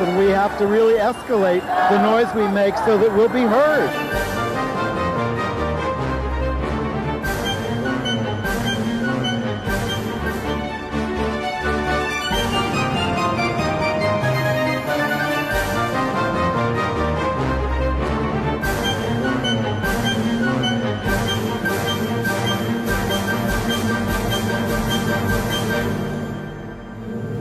and we have to really escalate the noise we make so that we'll be heard.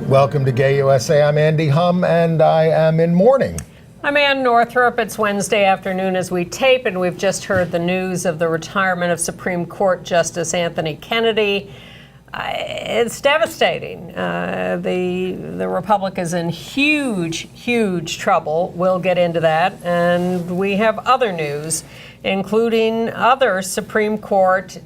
Welcome to Gay USA. I'm Andy Humm, and I am in mourning. I'm Ann Northrop. It's Wednesday afternoon as we tape, and we've just heard the news of the retirement of Supreme Court Justice Anthony Kennedy. It's devastating. The Republic is in huge trouble. We'll get into that. And we have other news, including other Supreme Court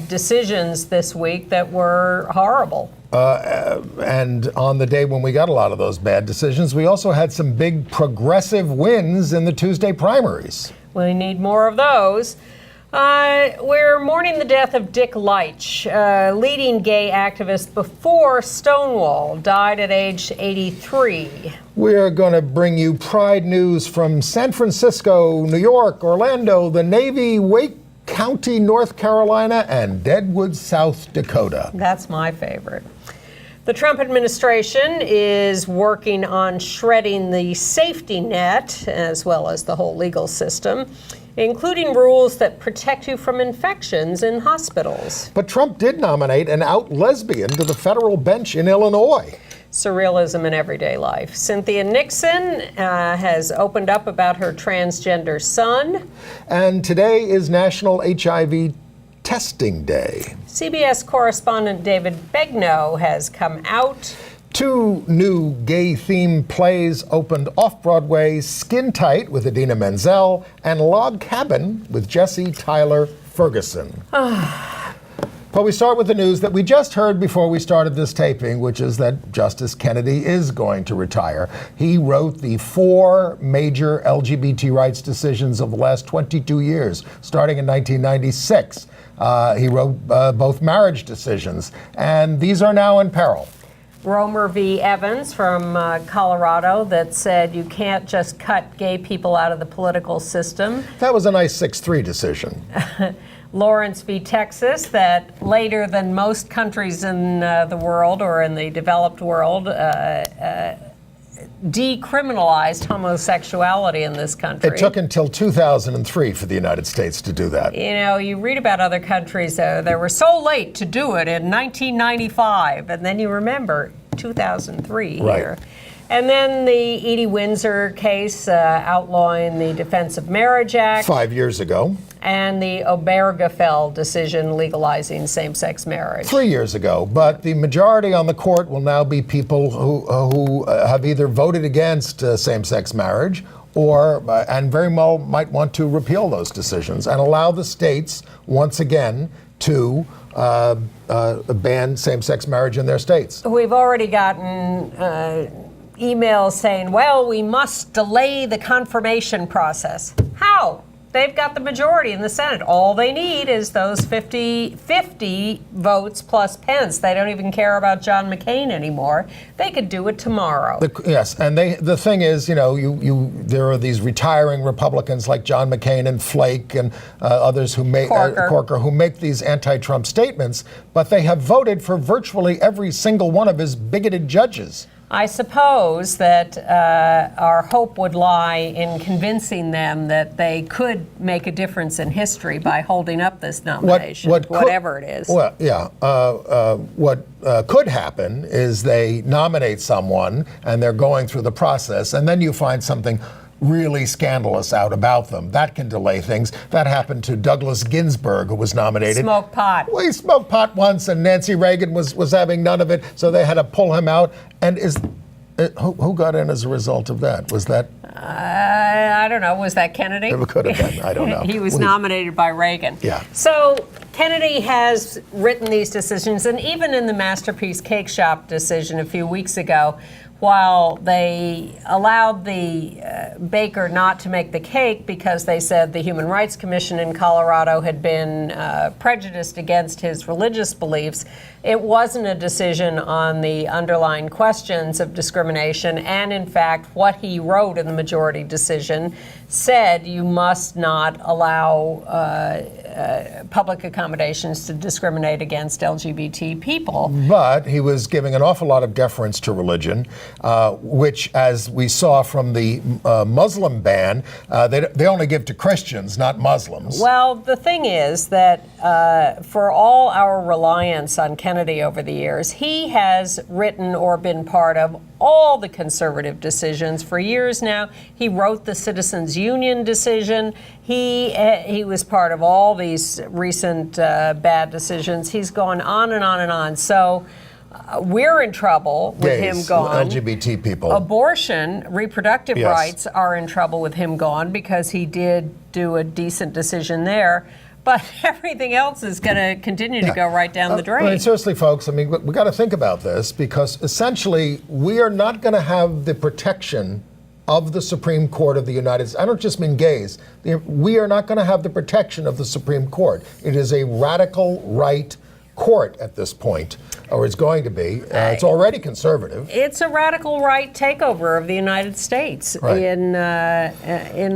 decisions this week that were horrible. And on the day when we got a lot of those bad decisions, we also had some big progressive wins in the Tuesday primaries. We need more of those. We're mourning the death of Dick Leitsch, leading gay activist before Stonewall, died at age 83. We're going to bring you Pride news from San Francisco, New York, Orlando, the Navy, Wake County, North Carolina, and Deadwood, South Dakota. That's my favorite. The Trump administration is working on shredding the safety net, as well as the whole legal system, including rules that protect you from infections in hospitals. But Trump did nominate an out lesbian to the federal bench in Illinois. Surrealism in everyday life. Cynthia Nixon has opened up about her transgender son. And today is National HIV Testing Day. CBS correspondent David Begnaud has come out. 2 new gay-themed plays opened off-Broadway, Skin Tight with Idina Menzel and Log Cabin with Jesse Tyler Ferguson. But we start with the news that we just heard before we started this taping, which is that Justice Kennedy is going to retire. He wrote the 4 major LGBT rights decisions of the last 22 years, starting in 1996. He wrote both marriage decisions, and these are now in peril. Romer v. Evans from Colorado that said you can't just cut gay people out of the political system. That was a nice 6-3 decision. Lawrence v. Texas, that later than most countries in the world or in the developed world decriminalized homosexuality in this country. It took until 2003 for the United States to do that. You know, you read about other countries, they were so late to do it in 1995, and then you remember 2003 right here. And then the Edie Windsor case outlawing the Defense of Marriage Act. 5 years ago. And the Obergefell decision legalizing same-sex marriage. 3 years ago. But the majority on the court will now be people who have either voted against same-sex marriage or, and very well might want to repeal those decisions and allow the states, once again, to ban same-sex marriage in their states. We've already gotten emails saying, well, we must delay the confirmation process. How? They've got the majority in the Senate. All they need is those 50 votes plus Pence. They don't even care about John McCain anymore. They could do it tomorrow. Yes, and the thing is, you know, there are these retiring Republicans like John McCain and Flake and others who make Corker who make these anti-Trump statements, but they have voted for virtually every single one of his bigoted judges. I suppose that our hope would lie in convincing them that they could make a difference in history by holding up this nomination, whatever it is. Well, yeah. What could happen is they nominate someone and they're going through the process, and then you find something really scandalous out about them. That can delay things. That happened to Douglas Ginsburg, who was nominated. Smoked pot. Well, he smoked pot once, and Nancy Reagan was having none of it, so they had to pull him out. And who got in as a result of that? Was that? I don't know. Was that Kennedy? It could have been. I don't know. He was nominated by Reagan. Yeah. So Kennedy has written these decisions, and even in the Masterpiece Cake Shop decision a few weeks ago, while they allowed the baker not to make the cake because they said the Human Rights Commission in Colorado had been prejudiced against his religious beliefs, it wasn't a decision on the underlying questions of discrimination. And in fact, what he wrote in the majority decision said you must not allow public accommodations to discriminate against LGBT people. But he was giving an awful lot of deference to religion, which, as we saw from the Muslim ban, they only give to Christians, not Muslims. Well, the thing is that for all our reliance on Kennedy over the years, he has written or been part of all the conservative decisions for years now. He wrote the Citizens Union decision. He was part of all these recent bad decisions. He's gone on and on and on. So we're in trouble with him gone. LGBT people. Abortion, reproductive rights are in trouble with him gone because he did do a decent decision there. But everything else is going to continue to go right down the drain. I mean, seriously, folks, I mean, we got to think about this, because essentially we are not going to have the protection of the Supreme Court of the United States. I don't just mean gays. We are not going to have the protection of the Supreme Court. It is a radical right court at this point, or it's going to be. It's already conservative. It's a radical right takeover of the United States in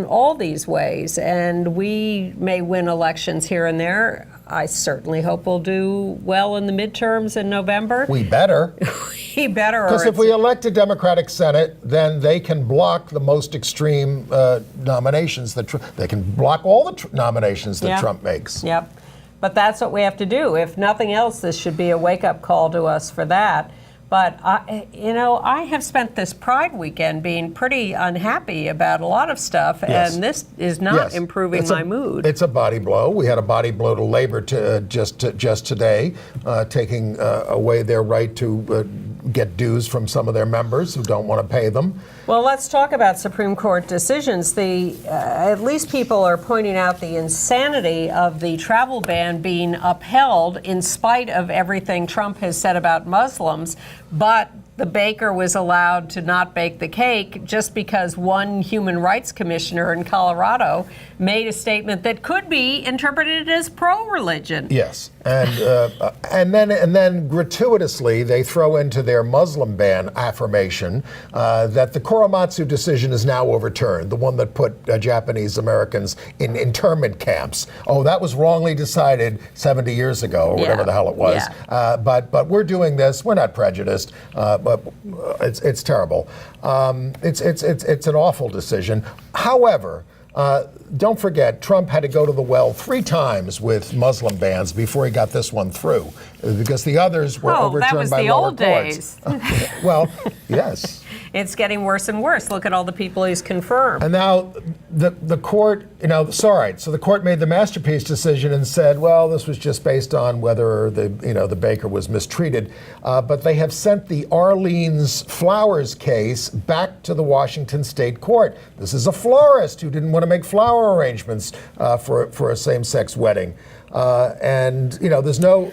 all these ways, and we may win elections here and there. I certainly hope we'll do well in the midterms in November. We better. We better. Because if we elect a Democratic Senate, then they can block the most extreme nominations. They can block all the nominations that Trump makes. Yep. But that's what we have to do. If nothing else, this should be a wake-up call to us for that. But, I have spent this Pride weekend being pretty unhappy about a lot of stuff, and this is not improving my mood. It's a body blow. We had a body blow to labor just today, taking away their right to get dues from some of their members who don't want to pay them. Well, let's talk about Supreme Court decisions. At least people are pointing out the insanity of the travel ban being upheld in spite of everything Trump has said about Muslims, but the baker was allowed to not bake the cake just because one human rights commissioner in Colorado made a statement that could be interpreted as pro-religion. Yes, and then gratuitously they throw into their Muslim ban affirmation that the Korematsu decision is now overturned, the one that put Japanese Americans in internment camps. Oh, that was wrongly decided 70 years ago, or whatever the hell it was. Yeah. But we're doing this. We're not prejudiced. But it's terrible. It's an awful decision. However, don't forget, Trump had to go to the well 3 times with Muslim bans before he got this one through, because the others were overturned by lower courts. That was the old days. Well, yes. It's getting worse and worse. Look at all the people he's confirmed. And now the court, so the court made the Masterpiece decision and said, well, this was just based on whether the baker was mistreated. But they have sent the Orleans Flowers case back to the Washington State Court. This is a florist who didn't want to make flower arrangements for a same-sex wedding. There's no...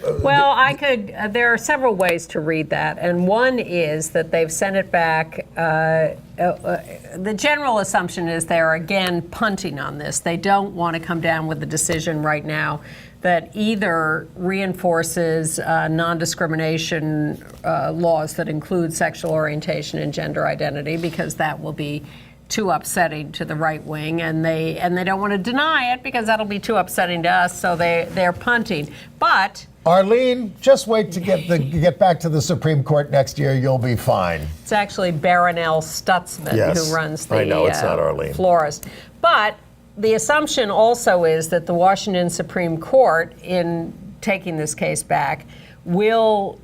there are several ways to read that. And one is that they've sent it back. The general assumption is they're, again, punting on this. They don't want to come down with a decision right now that either reinforces non-discrimination laws that include sexual orientation and gender identity, because that will be too upsetting to the right wing, and they don't want to deny it because that'll be too upsetting to us, so they're punting. But Arlene, just wait to get back to the Supreme Court next year. You'll be fine. It's actually Baronelle Stutzman who runs the I know, it's not Arlene. florist. But the assumption also is that the Washington Supreme Court, in taking this case back, will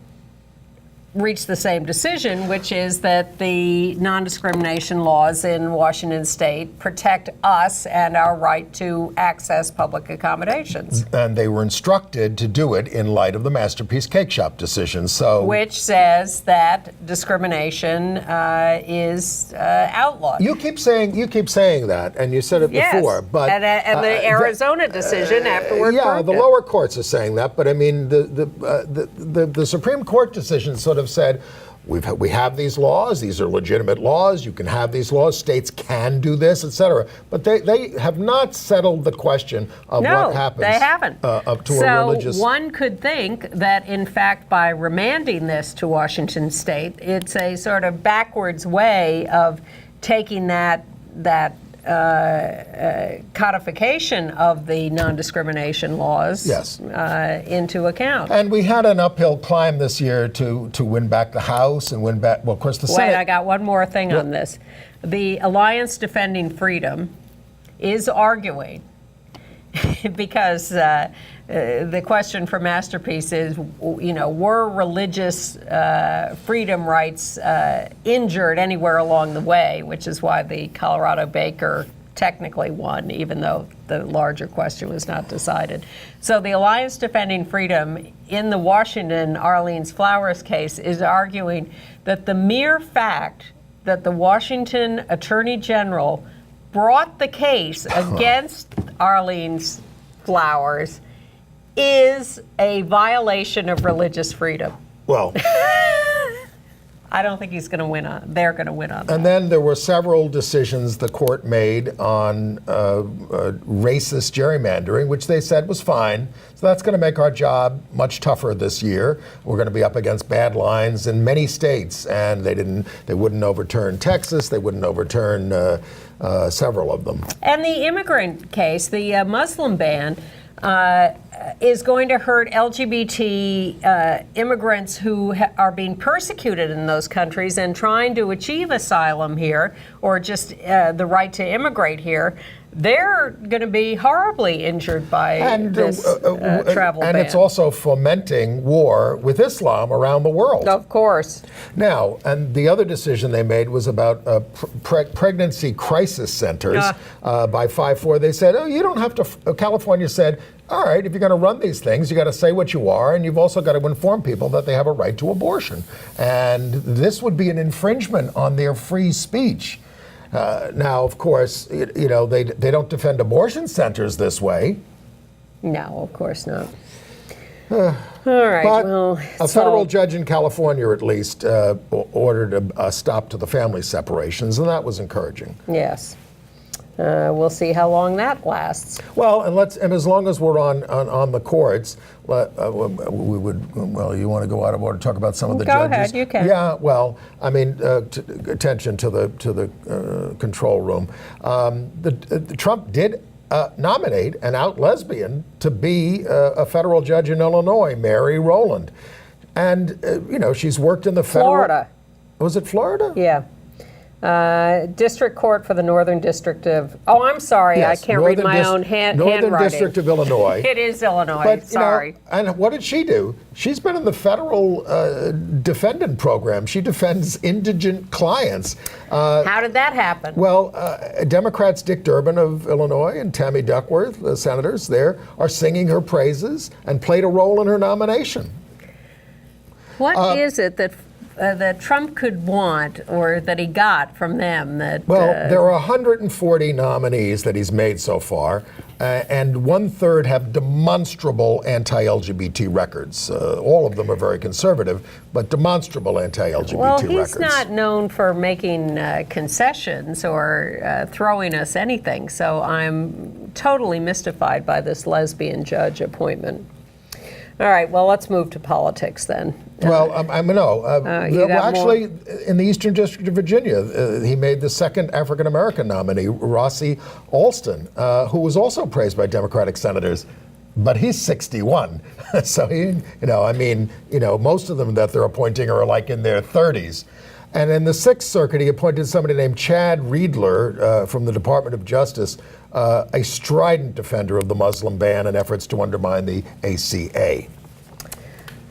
reached the same decision, which is that the non-discrimination laws in Washington state protect us and our right to access public accommodations. And they were instructed to do it in light of the Masterpiece Cake Shop decision. So, which says that discrimination is outlawed. You keep saying that, and you said it before. But and the Arizona decision afterward. Yeah, the lower courts are saying that, but I mean the Supreme Court decision sort of said, we have these laws, these are legitimate laws, you can have these laws, states can do this, etc. But they have not settled the question of what happens. No, they haven't. Up to a religious... So one could think that, in fact, by remanding this to Washington state, it's a sort of backwards way of taking that codification of the non-discrimination laws into account. And we had an uphill climb this year to win back the House and win back, well, of course, the Senate. Wait, I got one more thing on this. The Alliance Defending Freedom is arguing, because the question for Masterpiece is, were religious freedom rights injured anywhere along the way, which is why the Colorado Baker technically won, even though the larger question was not decided. So the Alliance Defending Freedom in the Washington Arlene's Flowers case is arguing that the mere fact that the Washington Attorney General brought the case against Arlene's Flowers is a violation of religious freedom. Well, I don't think he's going to win on. They're going to win on that. And then there were several decisions the court made on racist gerrymandering, which they said was fine. So that's going to make our job much tougher this year. We're going to be up against bad lines in many states, and they wouldn't overturn Texas. They wouldn't overturn several of them. And the immigrant case, the Muslim ban, is going to hurt LGBT immigrants who are being persecuted in those countries and trying to achieve asylum here, or just the right to immigrate here. They're going to be horribly injured by this travel ban. And it's also fomenting war with Islam around the world. Of course. Now, and the other decision they made was about pregnancy crisis centers. By 5-4, they said, you don't have to, California said, all right, if you're going to run these things, you got to say what you are, and you've also got to inform people that they have a right to abortion. And this would be an infringement on their free speech. Now, of course, they don't defend abortion centers this way. No, of course not. All right. But a federal judge in California, at least, ordered a stop to the family separations, and that was encouraging. Yes. We'll see how long that lasts. Well, and as long as we're on the courts, we would. Well, you want to go out of order, talk about some of the judges? Go ahead, you can. Yeah. Well, I mean, attention to the control room. Trump did nominate an out lesbian to be a federal judge in Illinois, Mary Rowland, and she's worked in the Florida. Was it Florida? Yeah. District Court for the Northern District of... Oh, I'm sorry. Yes, I can't read my own handwriting. Northern District of Illinois. It is Illinois. But, sorry. And what did she do? She's been in the federal defendant program. She defends indigent clients. How did that happen? Well, Democrats Dick Durbin of Illinois and Tammy Duckworth, the senators there, are singing her praises and played a role in her nomination. What is it that Trump could want, or that he got from them? There are 140 nominees that he's made so far, and 1/3 have demonstrable anti-LGBT records. All of them are very conservative, but demonstrable anti-LGBT records. Well, he's not known for making concessions or throwing us anything, so I'm totally mystified by this lesbian judge appointment. All right, well, let's move to politics then. Well, actually, in the Eastern District of Virginia, he made the second African-American nominee, Rossi Alston, who was also praised by Democratic senators, but he's 61. So, most of them that they're appointing are like in their 30s. And in the 6th Circuit, he appointed somebody named Chad Riedler from the Department of Justice, a strident defender of the Muslim ban and efforts to undermine the ACA.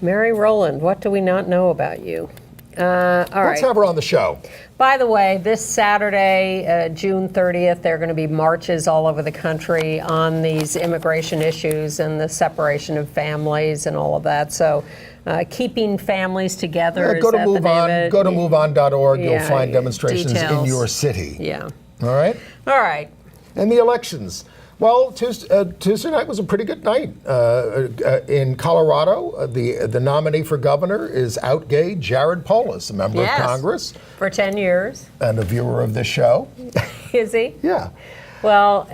Mary Rowland, what do we not know about you? All Let's right. have her on the show. By the way, this Saturday, June 30th, there are going to be marches all over the country on these immigration issues and the separation of families and all of that. So keeping families together. Go is to that the Move name On. of it? Go to MoveOn.org. You'll Yeah, find demonstrations in details. your city. Yeah. All right? All right. And the elections. Well, Tuesday night was a pretty good night. In Colorado, the nominee for governor is out gay Jared Polis, a member Yes. of Congress. For 10 years. And a viewer of this show. Is he? Yeah. Well,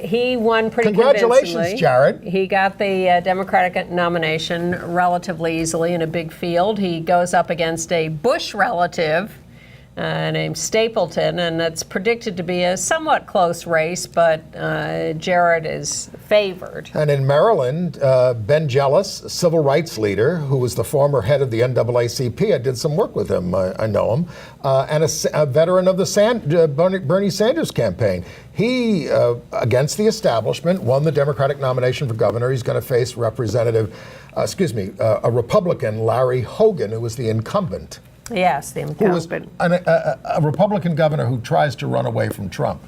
he won pretty Congratulations, convincingly. Jared. He got the Democratic nomination relatively easily in a big field. He goes up against a Bush relative named Stapleton, and it's predicted to be a somewhat close race, but Jared is favored. And in Maryland, Ben Jealous, a civil rights leader who was the former head of the NAACP, I did some work with him, I know him, and a veteran of the Bernie Sanders campaign. He, against the establishment, won the Democratic nomination for governor. He's going to face a Republican, Larry Hogan, who was the incumbent. Yes, the Who was incumbent. a Republican governor who tries to run away from Trump.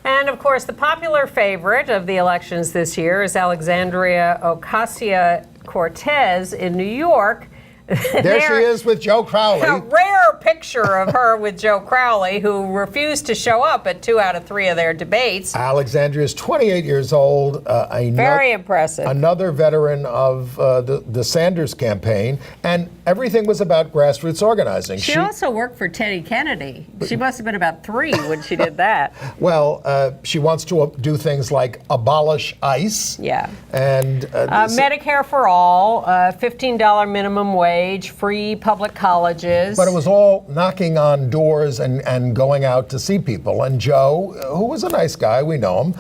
And of course, the popular favorite of the elections this year is Alexandria Ocasio-Cortez in New York. There she is with Joe Crowley. A rare picture of her with Joe Crowley, who refused to show up at 2 out of 3 of their debates. Alexandria is 28 years old. Very impressive. Another veteran of the Sanders campaign, and everything was about grassroots organizing. She also worked for Teddy Kennedy. She must have been about 3 when she did that. Well, she wants to do things like abolish ICE. Yeah. And Medicare for all, $15 minimum wage, free public colleges. But it was all knocking on doors and going out to see people. And Joe, who was a nice guy, we know him,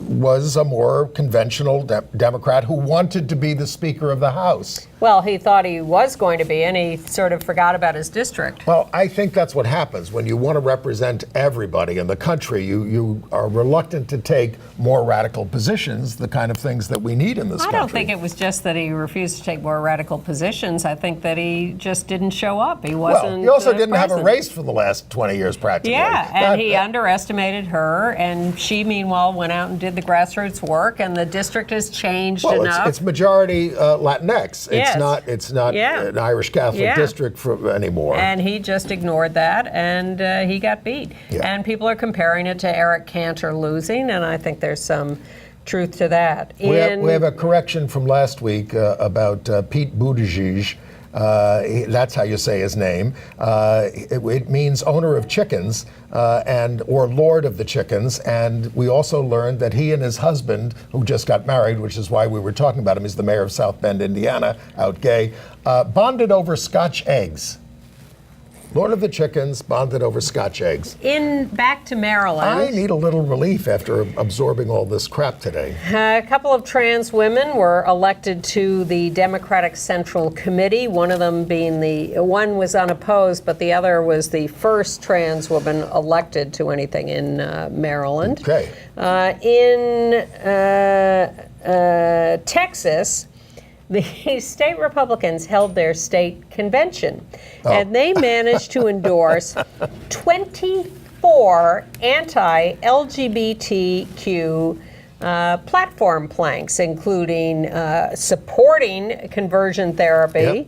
was a more conventional Democrat who wanted to be the Speaker of the House. Well, he thought he was going to be, and he sort of forgot about his district. Well, I think that's what happens when you want to represent everybody in the country. You are reluctant to take more radical positions, the kind of things that we need in this country. I don't think it was just that he refused to take more radical positions. I think that he just didn't show up. He wasn't. Well, he also didn't have a present. race for the last 20 years, practically. Yeah, and he underestimated her, and she, meanwhile, went out and did the grassroots work, and the district has changed enough. It's majority Latinx. Yes. It's not Yeah. an Irish Catholic Yeah. district anymore. And he just ignored that, and he got beat. Yeah. And people are comparing it to Eric Cantor losing, and I think there's some truth to that. We have a correction from last week about Pete Buttigieg. That's how you say his name. It means owner of chickens or lord of the chickens. And we also learned that he and his husband, who just got married, which is why we were talking about him, he's the mayor of South Bend, Indiana, out gay, bonded over Scotch eggs. Lord of the chickens, bonded over Scotch eggs. Back to Maryland. I need a little relief after absorbing all this crap today. A couple of trans women were elected to the Democratic Central Committee. One of them one was unopposed, but the other was the first trans woman elected to anything in Maryland. Okay. In Texas, the state Republicans held their state convention, and they managed to endorse 24 anti-LGBTQ platform planks, including supporting conversion therapy,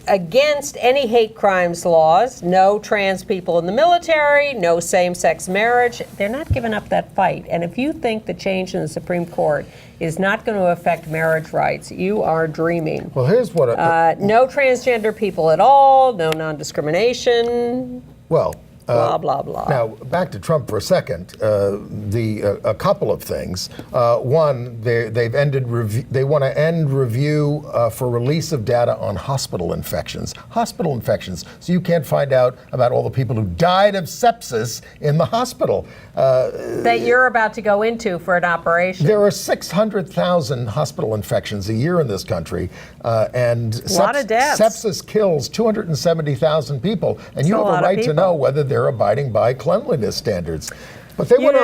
against any hate crimes laws, no trans people in the military, no same-sex marriage. They're not giving up that fight. And if you think the change in the Supreme Court is not going to affect marriage rights, you are dreaming. Well, here's what... no transgender people at all, no non-discrimination. Well... blah, blah, blah. Now, back to Trump for a second. A couple of things. One, they want to end review for release of data on hospital infections. Hospital infections, so you can't find out about all the people who died of sepsis in the hospital. That you're about to go into for an operation. There are 600,000 hospital infections a year in this country, and a lot of deaths. Sepsis kills 270,000 people, and you have a right to know whether they're abiding by cleanliness standards. But they want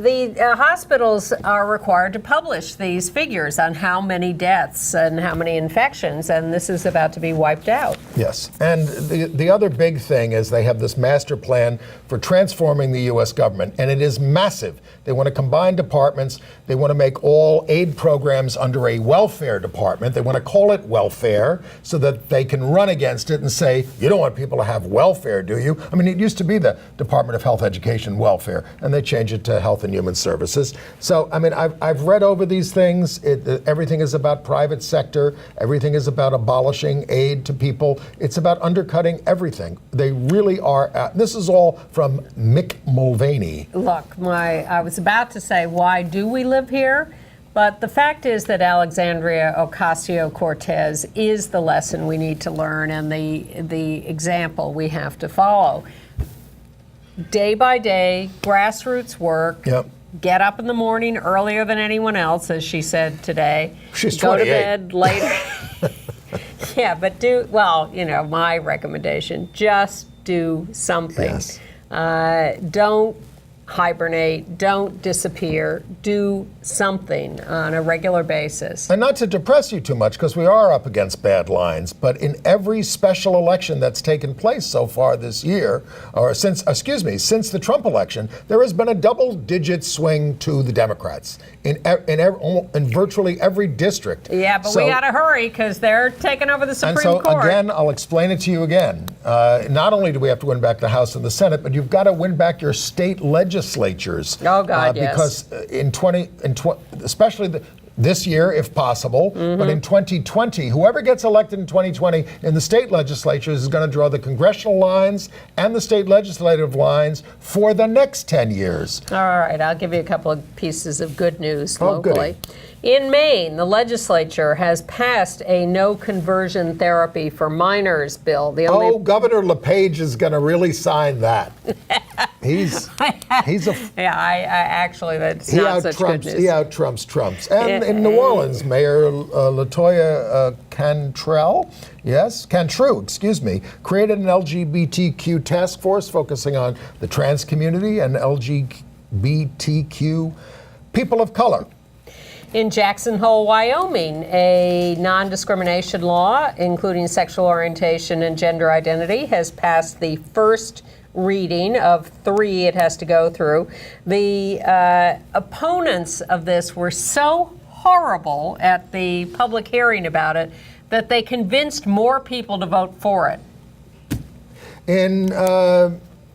the hospitals are required to publish these figures on how many deaths and how many infections, and this is about to be wiped out. Yes, and the other big thing is they have this master plan for transforming the U.S. government, and it is massive. They want to combine departments. They want to make all aid programs under a welfare department. They want to call it welfare so that they can run against it and say, you don't want people to have welfare, do you? I mean, it used to be the Department of Health, Education, Welfare, and they changed it to Health and Human Services. So, I mean, I've read over these things. Everything is about private sector. Everything is about abolishing aid to people. It's about undercutting everything. They really are. This is all from Mick Mulvaney. Look, I was about to say, why do we live here? But the fact is that Alexandria Ocasio-Cortez is the lesson we need to learn and the example we have to follow. Day by day, grassroots work. Yep. Get up in the morning earlier than anyone else, as she said today. She's Go 28. to bed later. Yeah, but my recommendation, just do something. Yes. Don't hibernate, don't disappear, do something on a regular basis. And not to depress you too much, because we are up against bad lines, but in every special election that's taken place so far this year, or since the Trump election, there has been a double-digit swing to the Democrats in virtually every district. Yeah, but we got to hurry because they're taking over the Supreme Court. And so, again, I'll explain it to you again. Not only do we have to win back the House and the Senate, but you've got to win back your state legislatures. Oh, God, yes. Because especially this year, if possible, but in 2020, whoever gets elected in 2020 in the state legislatures is going to draw the congressional lines and the state legislative lines for the next 10 years. All right, I'll give you a couple of pieces of good news Oh, locally. goody. In Maine, the legislature has passed a no conversion therapy for minors bill. Governor LePage is going to really sign that. He's a actually, that's not such good news. He out-Trumps Trumps. And in New Orleans, Mayor LaToya Cantrell created an LGBTQ task force focusing on the trans community and LGBTQ people of color. In Jackson Hole, Wyoming, a non-discrimination law, including sexual orientation and gender identity, has passed the first reading of 3 it has to go through. The opponents of this were so horrible at the public hearing about it that they convinced more people to vote for it. In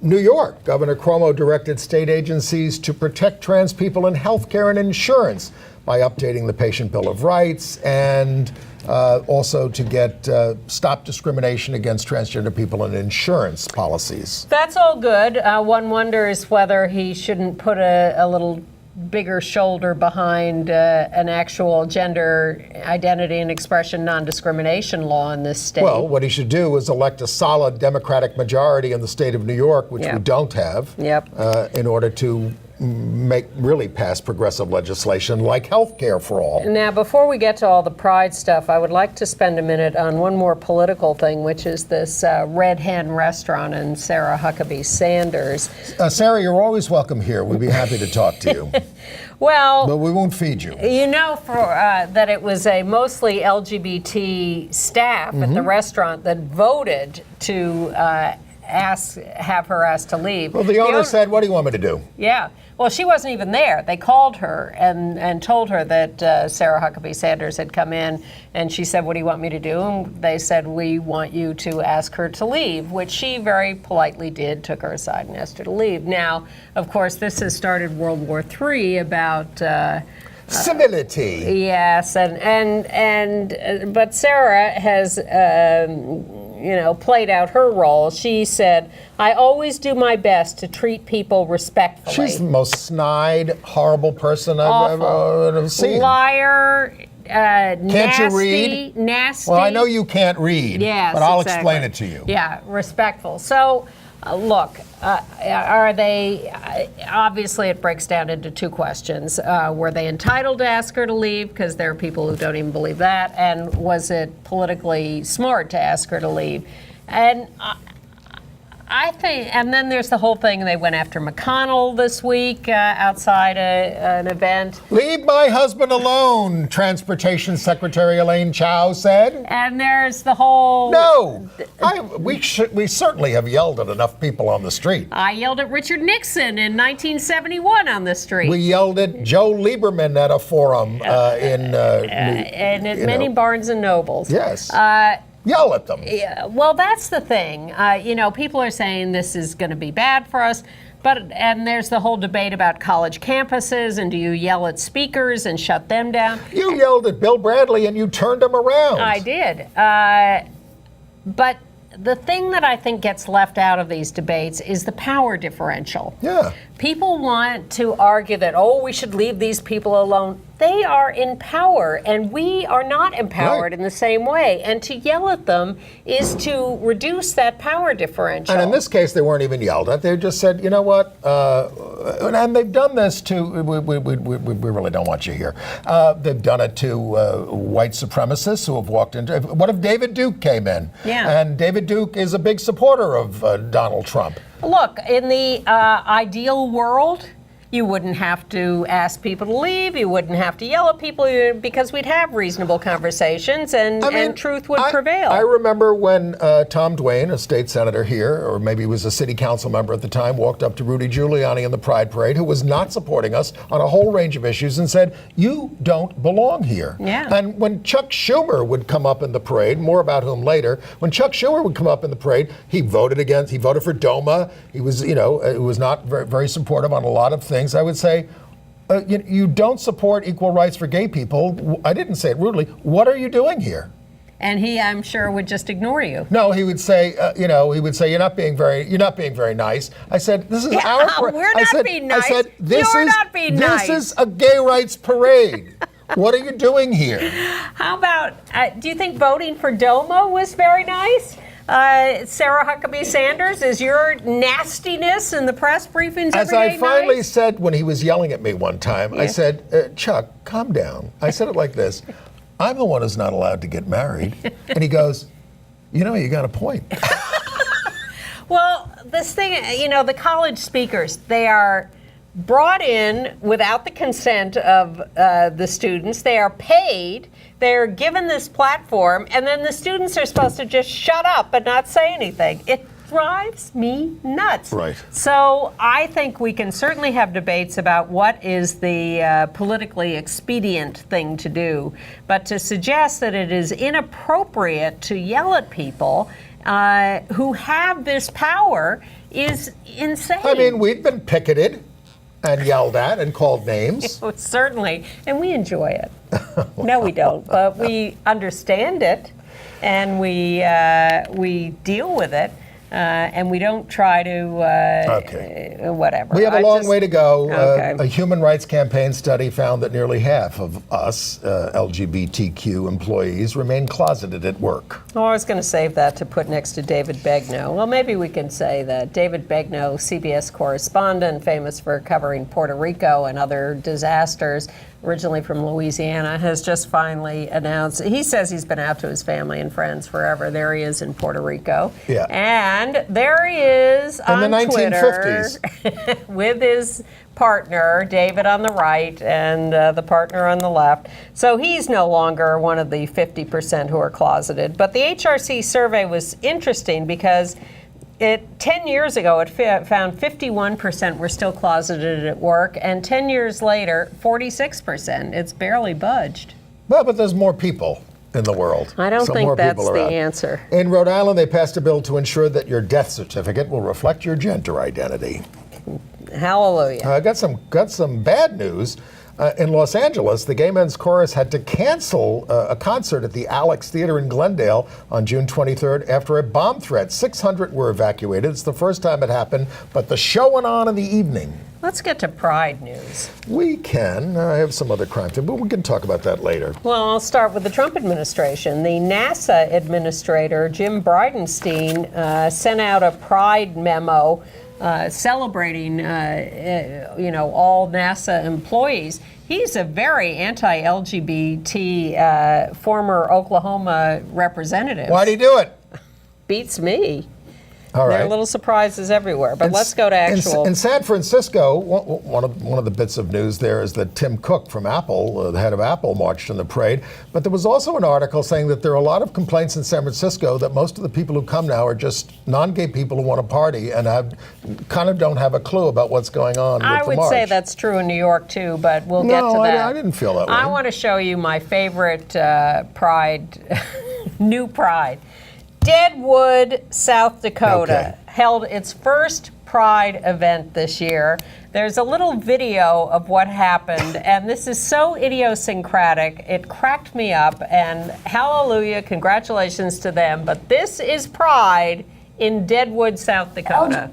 New York, Governor Cuomo directed state agencies to protect trans people in healthcare and insurance by updating the Patient Bill of Rights and also to stop discrimination against transgender people in insurance policies. That's all good. One wonders whether he shouldn't put a little bigger shoulder behind an actual gender identity and expression non-discrimination law in this state. Well, what he should do is elect a solid Democratic majority in the state of New York, which we don't have, in order to pass progressive legislation like health care for all. Now, before we get to all the pride stuff, I would like to spend a minute on one more political thing, which is this Red Hen restaurant and Sarah Huckabee Sanders. Sarah, you're always welcome here. We'd be happy to talk to you. Well, but we won't feed you. You know that it was a mostly LGBT staff at the restaurant that voted to have her asked to leave. Well, the owner said, what do you want me to do? Yeah. Well, she wasn't even there. They called her and told her that Sarah Huckabee Sanders had come in, and she said, what do you want me to do? And they said, we want you to ask her to leave, which she very politely did, took her aside and asked her to leave. Now, of course, this has started World War III about civility. Yes, but Sarah has played out her role. She said, I always do my best to treat people respectfully. She's the most snide, horrible person I've ever seen. Liar, can't nasty, you read? Nasty. Well, I know you can't read, yes, but I'll exactly. explain it to you. Yeah, respectful. So, look, are they, obviously it breaks down into 2 questions. Were they entitled to ask her to leave? Because there are people who don't even believe that. And was it politically smart to ask her to leave? And I think, and then there's the whole thing, they went after McConnell this week outside an event. Leave my husband alone, Transportation Secretary Elaine Chao said. And there's the whole... No, we certainly have yelled at enough people on the street. I yelled at Richard Nixon in 1971 on the street. We yelled at Joe Lieberman at a forum and at many Barnes and Nobles. Yes. Yell at them. Yeah, well, that's the thing. People are saying this is going to be bad for us, and there's the whole debate about college campuses, and do you yell at speakers and shut them down? You yelled at Bill Bradley and you turned him around. I did. But the thing that I think gets left out of these debates is the power differential. Yeah. People want to argue that, we should leave these people alone. They are in power, and we are not empowered in the same way. And to yell at them is to reduce that power differential. And in this case, they weren't even yelled at. They just said, you know what? And they've done this to, we really don't want you here. They've done it to white supremacists who have walked into, what if David Duke came in? Yeah. And David Duke is a big supporter of Donald Trump. Look, in the ideal world, you wouldn't have to ask people to leave. You wouldn't have to yell at people because we'd have reasonable conversations and truth would prevail. I remember when Tom Dwayne, a state senator here, or maybe he was a city council member at the time, walked up to Rudy Giuliani in the Pride Parade, who was not supporting us on a whole range of issues, and said, "You don't belong here." Yeah. And when Chuck Schumer would come up in the parade, more about whom later, when Chuck Schumer would come up in the parade, he voted for DOMA. He was, he was not very, very supportive on a lot of things. I would say, you don't support equal rights for gay people. I didn't say it rudely. What are you doing here? And he, I'm sure, would just ignore you. No, he would say, you're not being very nice. I said, this is our parade. We're not being nice. I said, You're not being nice. This is a gay rights parade. What are you doing here? How about, do you think voting for DOMA was very nice? Sarah Huckabee Sanders, is your nastiness in the press briefings As every day I finally nice? said when he was yelling at me one time, I said, Chuck, calm down. I said it like this. I'm the one who's not allowed to get married. And he goes, you got a point. Well, this thing, the college speakers, they are brought in without the consent of the students. They are paid. They're given this platform, and then the students are supposed to just shut up and not say anything. It drives me nuts. Right. So I think we can certainly have debates about what is the politically expedient thing to do, but to suggest that it is inappropriate to yell at people who have this power is insane. I mean, we've been picketed and yelled at and called names. Certainly, and we enjoy it. No, we don't, but we understand it, and we deal with it, and we don't try to whatever. We have a long way to go. Okay. A human rights campaign study found that nearly half of us LGBTQ employees remain closeted at work. Oh, I was going to save that to put next to David Begnaud. Well, maybe we can say that David Begnaud, CBS correspondent, famous for covering Puerto Rico and other disasters, originally from Louisiana, has just finally announced, he says he's been out to his family and friends forever. There he is in Puerto Rico. Yeah. And there he is on the Twitter 1950s. with his partner, David on the right, and the partner on the left. So he's no longer one of the 50% who are closeted. But the HRC survey was interesting because 10 years ago, it found 51% were still closeted at work, and 10 years later, 46%. It's barely budged. Well, but there's more people in the world. I don't So think more that's people the are out. answer. In Rhode Island, they passed a bill to ensure that your death certificate will reflect your gender identity. Hallelujah. I got some bad news. In Los Angeles, the Gay Men's Chorus had to cancel a concert at the Alex Theater in Glendale on June 23rd after a bomb threat. 600 were evacuated. It's the first time it happened, but the show went on in the evening. Let's get to Pride news. We can. I have some other crime too, but we can talk about that later. Well, I'll start with the Trump administration. The NASA administrator, Jim Bridenstine, sent out a Pride memo celebrating, all NASA employees. He's a very anti-LGBT former Oklahoma representative. Why'd he do it? Beats me. All right. There are little surprises everywhere, but let's go to actual. In San Francisco, one of the bits of news there is that Tim Cook from Apple, the head of Apple, marched in the parade. But there was also an article saying that there are a lot of complaints in San Francisco that most of the people who come now are just non-gay people who want to party and kind of don't have a clue about what's going on with the march. I would say that's true in New York too, but we'll get to that. I didn't feel that way. I want to show you my favorite pride, new pride. Deadwood, South Dakota, held its first Pride event this year. There's a little video of what happened, and this is so idiosyncratic. It cracked me up, and hallelujah, congratulations to them. But this is Pride in Deadwood, South Dakota.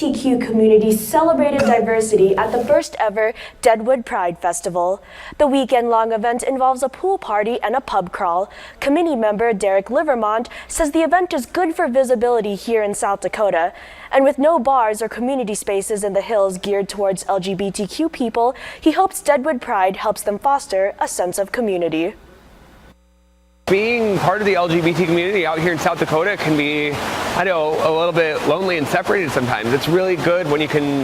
LGBTQ community celebrated diversity at the first ever Deadwood Pride Festival. The weekend-long event involves a pool party and a pub crawl. Committee member Derek Livermont says the event is good for visibility here in South Dakota. And with no bars or community spaces in the hills geared towards LGBTQ people, he hopes Deadwood Pride helps them foster a sense of community. Being part of the LGBT community out here in South Dakota can be, I know, a little bit lonely and separated sometimes. It's really good when you can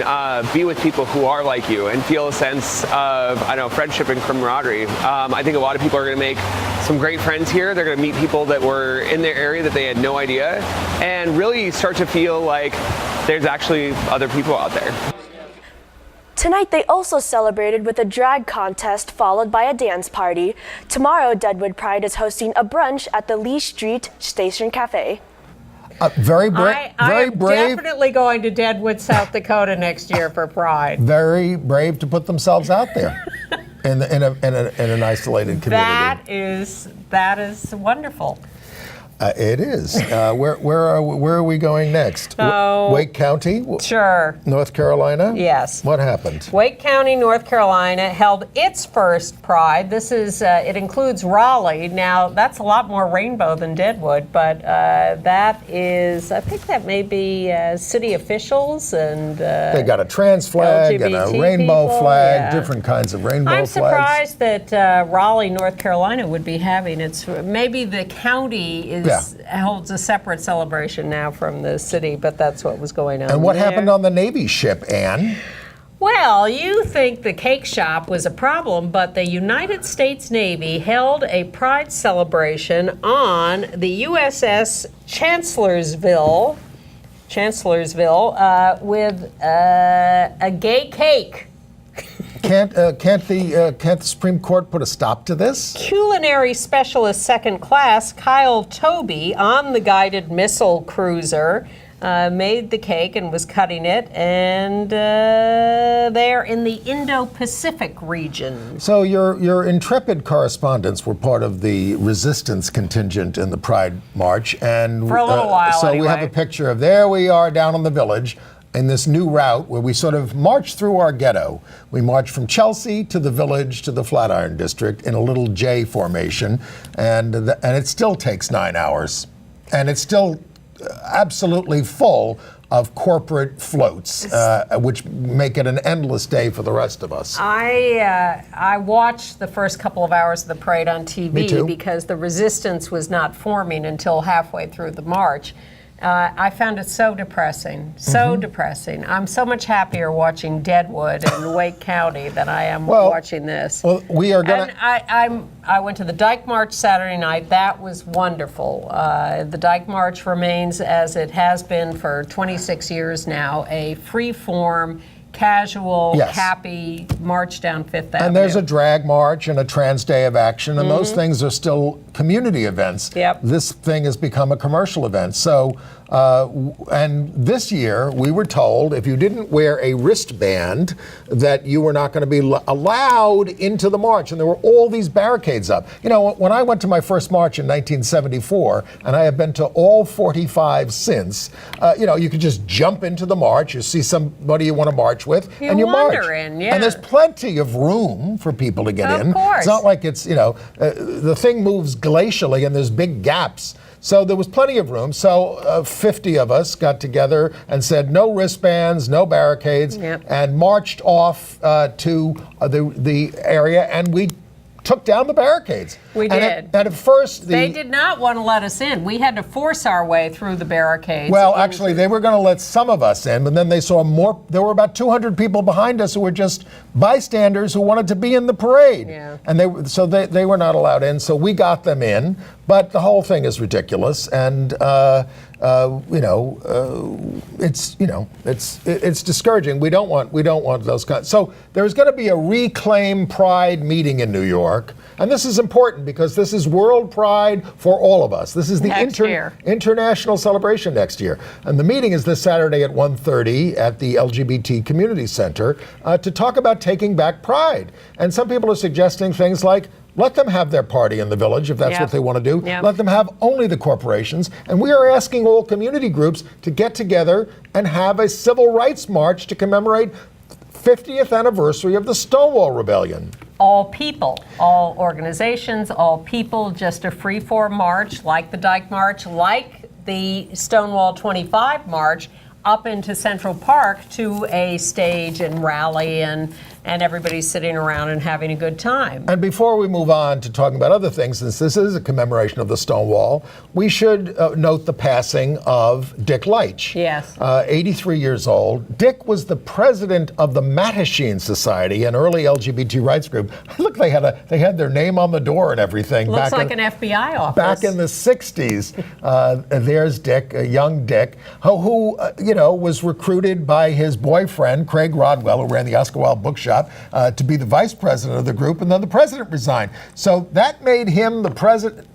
be with people who are like you and feel a sense of, friendship and camaraderie. I think a lot of people are going to make some great friends here. They're going to meet people that were in their area that they had no idea, and really start to feel like there's actually other people out there. Tonight, they also celebrated with a drag contest followed by a dance party. Tomorrow, Deadwood Pride is hosting a brunch at the Lee Street Station Cafe. Very brave. I'm definitely going to Deadwood, South Dakota next year for Pride. Very brave to put themselves out there in an isolated community. That is wonderful. It is. Where are we going next? Wake County? Sure. North Carolina? Yes. What happened? Wake County, North Carolina held its first Pride. This is, it includes Raleigh. Now, that's a lot more rainbow than Deadwood, but that is, I think that may be city officials and they got a trans flag LGBT and a rainbow flag, yeah. different kinds of rainbow flags. I'm surprised that Raleigh, North Carolina would be having its, maybe the county holds a separate celebration now from the city, but that's what was going on. And what happened on the Navy ship, Anne? Well, you think the cake shop was a problem, but the United States Navy held a Pride celebration on the USS Chancellorsville with a gay cake. Can't the Supreme Court put a stop to this? Culinary Specialist Second Class Kyle Toby on the guided missile cruiser made the cake and was cutting it, and they're in the Indo-Pacific region. So your intrepid correspondents were part of the resistance contingent in the Pride March, and for a little while. So anyway. we have a picture of there we are down in the village. In this new route where we sort of march through our ghetto. We march from Chelsea to the village to the Flatiron District in a little J formation, and it still takes 9 hours. And it's still absolutely full of corporate floats, which make it an endless day for the rest of us. I watched the first couple of hours of the parade on TV. Me too. Because the resistance was not forming until halfway through the march. I found it so depressing, depressing. I'm so much happier watching Deadwood and Wake County than I am watching this. Well, we are going to... I went to the Dyke March Saturday night. That was wonderful. The Dyke March remains, as it has been for 26 years now, a free-form, casual, happy march down Fifth Avenue. And there's a drag march and a trans day of action, and those things are still community events. Yep. This thing has become a commercial event. So, and this year we were told if you didn't wear a wristband that you were not going to be allowed into the march, and there were all these barricades up. You know, when I went to my first march in 1974, and I have been to all 45 since, you could just jump into the march, you see somebody you want to march with, and you march. In, yeah. And there's plenty of room for people to get in. Of course. It's not like it's, the thing moves glacially and there's big gaps. So there was plenty of room. So 50 of us got together and said no wristbands, no barricades, and marched off to the area. And we took down the barricades. We and did. At first, they did not want to let us in. We had to force our way through the barricades. Well, actually, they were going to let some of us in, but then they saw more. There were about 200 people behind us who were just bystanders who wanted to be in the parade. Yeah. And they were not allowed in, so we got them in. But the whole thing is ridiculous, and it's discouraging. We don't want those kinds. So there's going to be a Reclaim Pride meeting in New York, and this is important because this is World Pride for all of us. This is the international celebration next year, and the meeting is this Saturday at 1:30 at the LGBT Community Center to talk about taking back Pride. And some people are suggesting things like, let them have their party in the village if that's what they want to do. Let them have only the corporations. And we are asking all community groups to get together and have a civil rights march to commemorate 50th anniversary of the Stonewall Rebellion. All people, all organizations, all people, just a free-form march like the Dyke March, like the Stonewall 25 March, up into Central Park to a stage and rally, and everybody's sitting around and having a good time. And before we move on to talking about other things, since this is a commemoration of the Stonewall, we should note the passing of Dick Leitsch. Yes. 83 years old. Dick was the president of the Mattachine Society, an early LGBT rights group. Look, they had their name on the door and everything. Looks like an FBI office. Back in the 60s. There's Dick, a young Dick, who was recruited by his boyfriend, Craig Rodwell, who ran the Oscar Wilde bookshop, to be the vice president of the group, and then the president resigned. So that made him the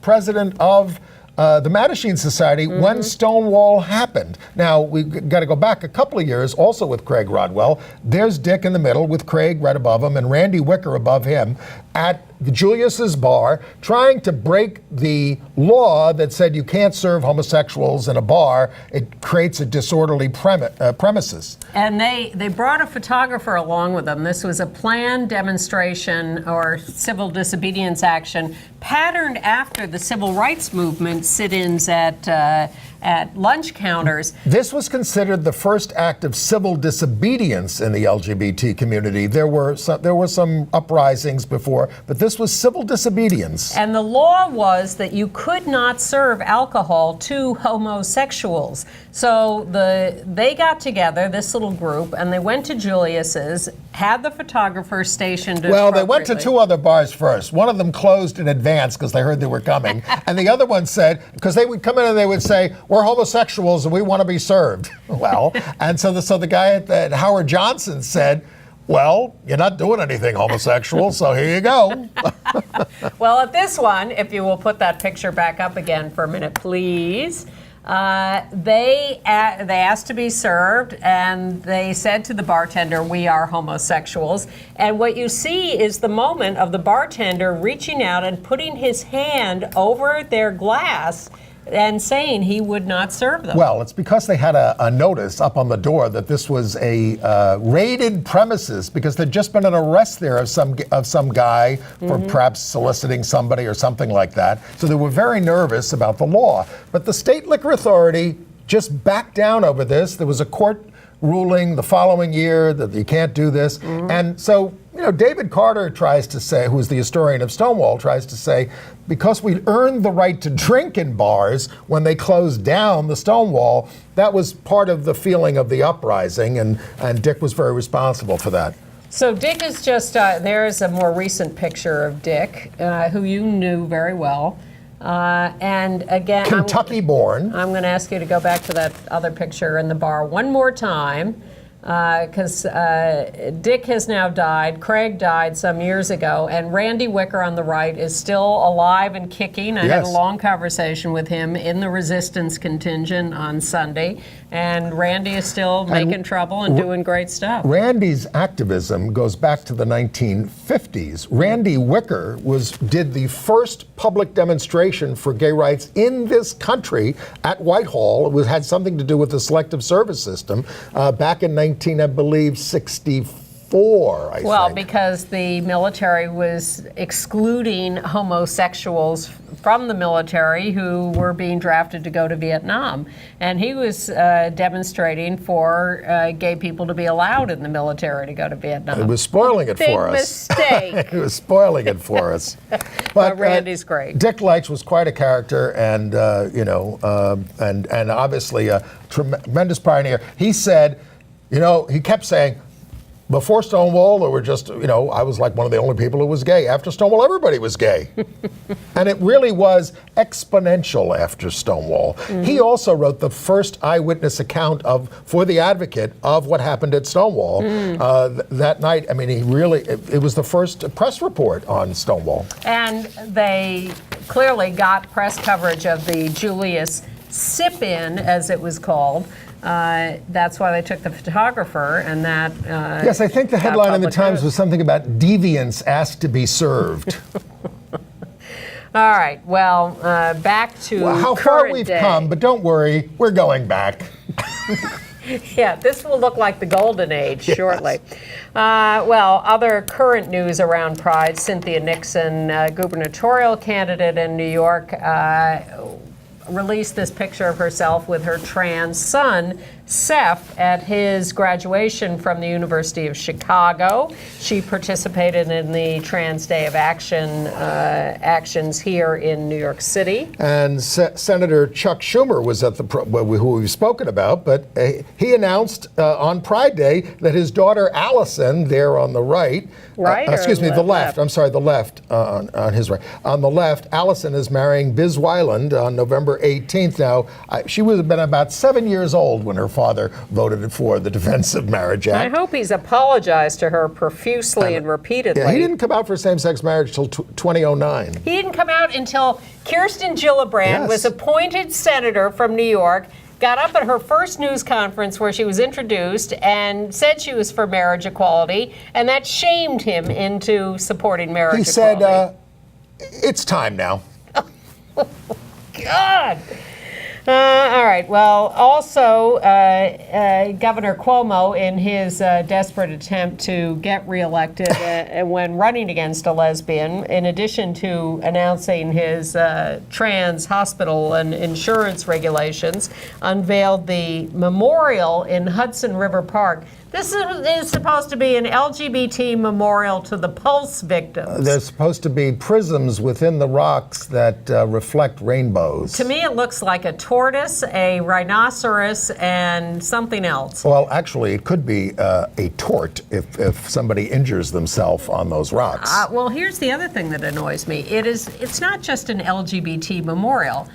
president of the Mattachine Society when Stonewall happened. Now, we've got to go back a couple of years, also with Craig Rodwell. There's Dick in the middle with Craig right above him and Randy Wicker above him at Julius's bar, trying to break the law that said you can't serve homosexuals in a bar. It creates a disorderly premises. And they brought a photographer along with them. This was a planned demonstration or civil disobedience action patterned after the civil rights movement sit-ins at lunch counters. This was considered the first act of civil disobedience in the LGBT community. There were some uprisings before, but this was civil disobedience. And the law was that you could not serve alcohol to homosexuals. So they got together, this little group, and they went to Julius's, had the photographer stationed. Well, they went to two other bars first. One of them closed in advance because they heard they were coming. And the other one said, because they would come in and they would say, we're homosexuals and we want to be served. Well, and so the guy at Howard Johnson said, well, you're not doing anything homosexual, so here you go. Well, at this one, if you will put that picture back up again for a minute, please. They asked to be served, and they said to the bartender, we are homosexuals. And what you see is the moment of the bartender reaching out and putting his hand over their glass and saying he would not serve them. Well, it's because they had a notice up on the door that this was a raided premises, because there'd just been an arrest there of some guy for perhaps soliciting somebody or something like that. So they were very nervous about the law. But the state liquor authority just backed down over this. There was a court ruling the following year that you can't do this. And so, David Carter tries to say, who's the historian of Stonewall, tries to say, because we earned the right to drink in bars when they closed down the Stonewall, that was part of the feeling of the uprising, and Dick was very responsible for that. So Dick is just, there's a more recent picture of Dick, who you knew very well. And again, Kentucky-born. I'm going to ask you to go back to that other picture in the bar one more time, because Dick has now died. Craig died some years ago, and Randy Wicker on the right is still alive and kicking. I had a long conversation with him in the resistance contingent on Sunday, and Randy is still making trouble and doing great stuff. Randy's activism goes back to the 1950s. Randy Wicker did the first public demonstration for gay rights in this country at Whitehall. It had something to do with the Selective Service System back in 1964 4, I Well, think. because the military was excluding homosexuals from the military who were being drafted to go to Vietnam. And he was demonstrating for gay people to be allowed in the military to go to Vietnam. It was spoiling it for us. Big mistake. It was spoiling it for us. But Randy's great. Dick Leitsch was quite a character, and and obviously a tremendous pioneer. He said, he kept saying, before Stonewall, there were just, I was like one of the only people who was gay. After Stonewall, everybody was gay. And it really was exponential after Stonewall. Mm-hmm. He also wrote the first eyewitness account for The Advocate of what happened at Stonewall that night. I mean, it was the first press report on Stonewall. And they clearly got press coverage of the Julius sip-in, as it was called. That's why they took the photographer, and that. Yes, I think the headline in the Times was something about deviants asked to be served. All right. Well, back to how far we've come, but don't worry, we're going back. Yeah, this will look like the golden age shortly. Other current news around Pride: Cynthia Nixon, gubernatorial candidate in New York, released this picture of herself with her trans son, Seth, at his graduation from the University of Chicago. She participated in the Trans Day of Action actions here in New York City. And Senator Chuck Schumer was at who we've spoken about, but he announced on Pride Day that his daughter Allison, there on the right, the left. I'm sorry, the left on his right. On the left, Allison is marrying Biz Weiland on November 18th. Now, she would have been about 7 years old when her father voted for the Defense of Marriage Act. I hope he's apologized to her profusely and repeatedly. Yeah, he didn't come out for same-sex marriage till 2009. He didn't come out until Kirsten Gillibrand was appointed senator from New York, got up at her first news conference where she was introduced and said she was for marriage equality, and that shamed him into supporting marriage equality. He said, it's time now. God! All right. Well, also, Governor Cuomo, in his desperate attempt to get reelected when running against a lesbian, in addition to announcing his trans hospital and insurance regulations, unveiled the memorial in Hudson River Park. This is supposed to be an LGBT memorial to the Pulse victims. There's supposed to be prisms within the rocks that reflect rainbows. To me, it looks like a tortoise, a rhinoceros, and something else. Well, actually, it could be a tort if somebody injures themselves on those rocks. Well, here's the other thing that annoys me. It's not just an LGBT memorial,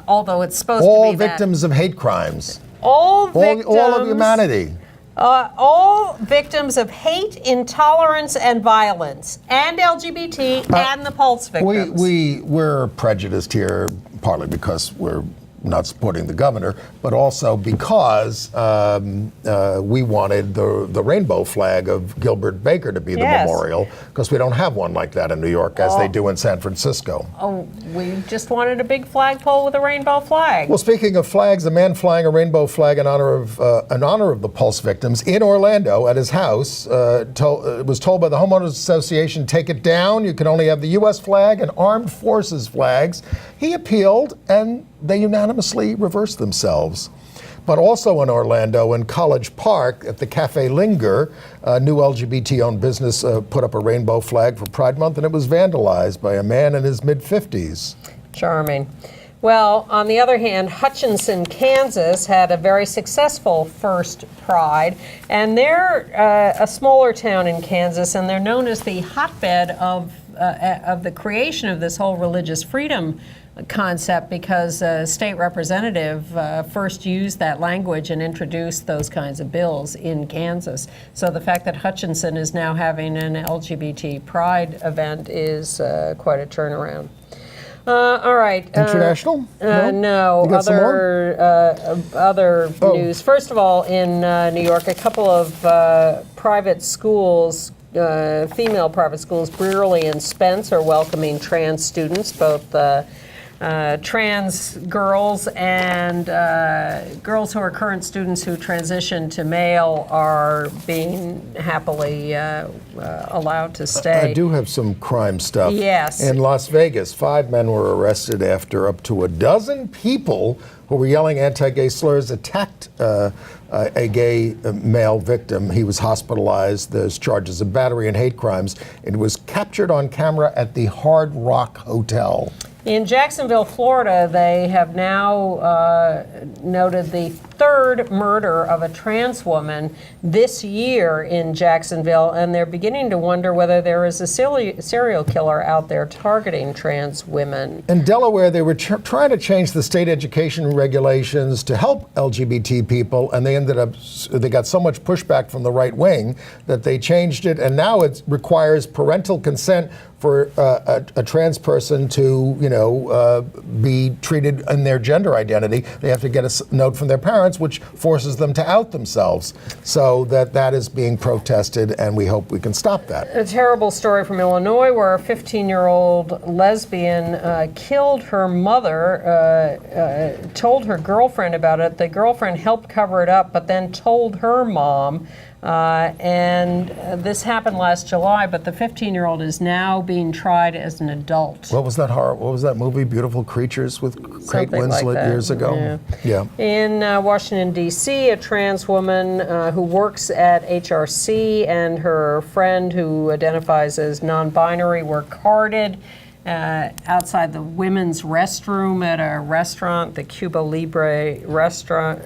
although it's supposed to be all victims of hate crimes. All victims. All of humanity. All victims of hate, intolerance, and violence, and LGBT, and the Pulse victims. We're prejudiced here, partly because we're not supporting the governor, but also because we wanted the rainbow flag of Gilbert Baker to be the memorial, because we don't have one like that in New York, as they do in San Francisco. Oh, we just wanted a big flagpole with a rainbow flag. Well, speaking of flags, a man flying a rainbow flag in honor of the Pulse victims in Orlando at his house was told by the Homeowners Association, take it down. You can only have the U.S. flag and armed forces flags. He appealed, and they unanimously reversed themselves. But also in Orlando, in College Park, at the Cafe Linger, a new LGBT-owned business put up a rainbow flag for Pride Month, and it was vandalized by a man in his mid-50s. Charming. Well, on the other hand, Hutchinson, Kansas had a very successful first Pride, and they're a smaller town in Kansas, and they're known as the hotbed of the creation of this whole religious freedom concept, because a state representative first used that language and introduced those kinds of bills in Kansas. So the fact that Hutchinson is now having an LGBT Pride event is quite a turnaround. All right. International? No. Other news. First of all, in New York, a couple of private schools, female private schools, Brearley and Spence, are welcoming trans students, both trans girls and girls who are current students who transition to male are being happily allowed to stay. I do have some crime stuff. Yes. In Las Vegas, 5 men were arrested after up to a dozen people who were yelling anti-gay slurs attacked a gay male victim. He was hospitalized. There's charges of battery and hate crimes. It was captured on camera at the Hard Rock Hotel. In Jacksonville, Florida, they have now noted the third murder of a trans woman this year in Jacksonville, and they're beginning to wonder whether there is a serial killer out there targeting trans women. In Delaware, they were trying to change the state education regulations to help LGBT people, and they got so much pushback from the right wing that they changed it, and now it requires parental consent for a trans person to, be treated in their gender identity. They have to get a note from their parents, which forces them to out themselves. So that is being protested, and we hope we can stop that. A terrible story from Illinois where a 15-year-old lesbian killed her mother, told her girlfriend about it. The girlfriend helped cover it up, but then told her mom. And this happened last July, but the 15-year-old is now being tried as an adult. What was that horror? What was that movie, Beautiful Creatures, with Kate Winslet like years ago? Yeah. In Washington, D.C., a trans woman who works at HRC and her friend who identifies as non-binary were carded outside the women's restroom at a restaurant, the Cuba Libre restaurant,